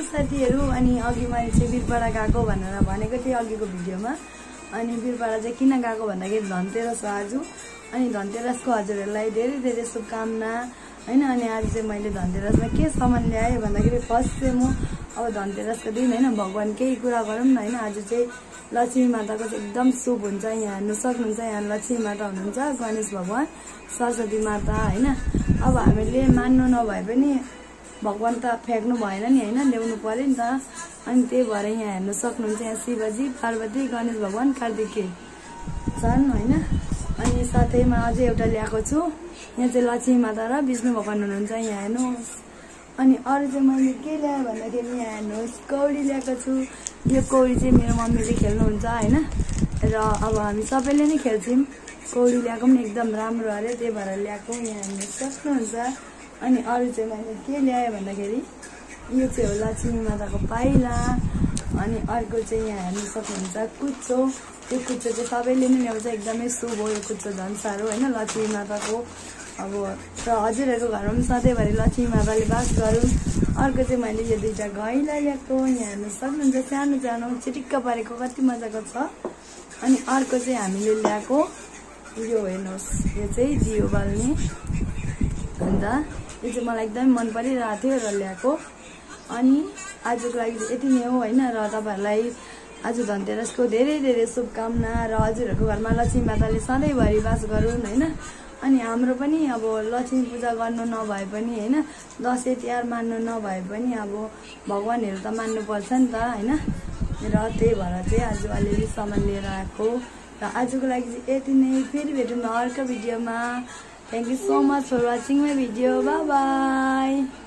साथीहरु अनि अघि मैले चाहिँ बिरपाडा गएको भनेर भनेको थिएँ अघिको भिडियोमा। अनि बिरपाडा चाहिँ किन गएको भन्दाखेरि धनतेरस हो आज। अनि धनतेरसको हजुरहरुलाई धेरै धेरै शुभकामना हैन। अनि आज चाहिँ मैले धनतेरसमा के सामान ल्याएँ भन्दाखेरि फर्स्ट चाहिँ म अब धनतेरसको दिन हैन भगवानकै कुरा गरौँ न हैन। आज चाहिँ लक्ष्मी माताको चाहिँ एकदम शुभ हुन्छ। यहाँ हेर्नु सक्नुहुन्छ, यहाँ लक्ष्मी माता हुनुहुन्छ, गणेश भगवान, सरस्वती माता हैन। अब हामीले मान्नु नभए पनि भगवान त फ्याक्नु भएन नि हैन, ल्याउनु पर्यो नि त। अनि त्यही भएर यहाँ हेर्नु सक्नुहुन्छ, यहाँ शिवजी, पार्वती, गणेश भगवान, कार्तिकेय छन् हैन। अनि साथैमा अझै एउटा ल्याएको छु, यहाँ चाहिँ लक्ष्मी माता र विष्णु भगवान हुनुहुन्छ, यहाँ हेर्नुहोस्। अनि अरु चाहिँ मैले के ल्याएँ भन्दाखेरि यहाँ हेर्नुहोस् कौडी ल्याएको छु। यो कौडी चाहिँ मेरो मम्मीले खेल्नुहुन्छ हैन, र अब हामी सबैले नै खेल्छौँ। कौडी ल्याएको पनि एकदम राम्रो अरे, त्यही भएर ल्याएको, यहाँ हेर्नु सक्नुहुन्छ। अनि अरु चाहिँ मैले के ल्याएँ भन्दाखेरि यो चाहिँ हो लक्ष्मी माताको पाइला। अनि अर्को चाहिँ यहाँ हेर्नु सक्नुहुन्छ कुच्चो। यो कुच्चो चाहिँ सबैले नै ल्याउँछ, एकदमै शुभ हो यो कुच्चो, झन् साह्रो हैन लक्ष्मी माताको। अब र हजुरहरूको घरमा पनि सधैँभरि लक्ष्मी माताले बास गरून्। अर्को चाहिँ मैले यो दुईटा घैला ल्याएको, यहाँ हेर्नु सक्नुहुन्छ, सानो सानो चिटिक्क परेको, कति मजाको छ। अनि अर्को चाहिँ हामीले ल्याएको यो हेर्नुहोस्, यो चाहिँ दियो बाल्ने। अन्त यो चाहिँ मलाई एकदमै मन परिरहेको थियो र ल्याएको। अनि आजको लागि चाहिँ यति नै हो हैन। र तपाईहरुलाई आज धनतेरसको धेरै धेरै शुभकामना र हजुरहरूको घरमा लक्ष्मी माताले सधैँभरि बास गरून् हैन। अनि हाम्रो पनि अब लक्ष्मी पूजा गर्नु नभए पनि हैन, दसैँ तिहार मान्नु नभए पनि अब भगवानहरू त मान्नु पर्छ नि त हैन। र त्यही भएर चाहिँ आज अलिअलि सामान लिएर आएको। र आजको लागि चाहिँ यति नै, फेरि भेटौँ अर्को भिडियोमा। Thank you so much for watching my video. Bye bye.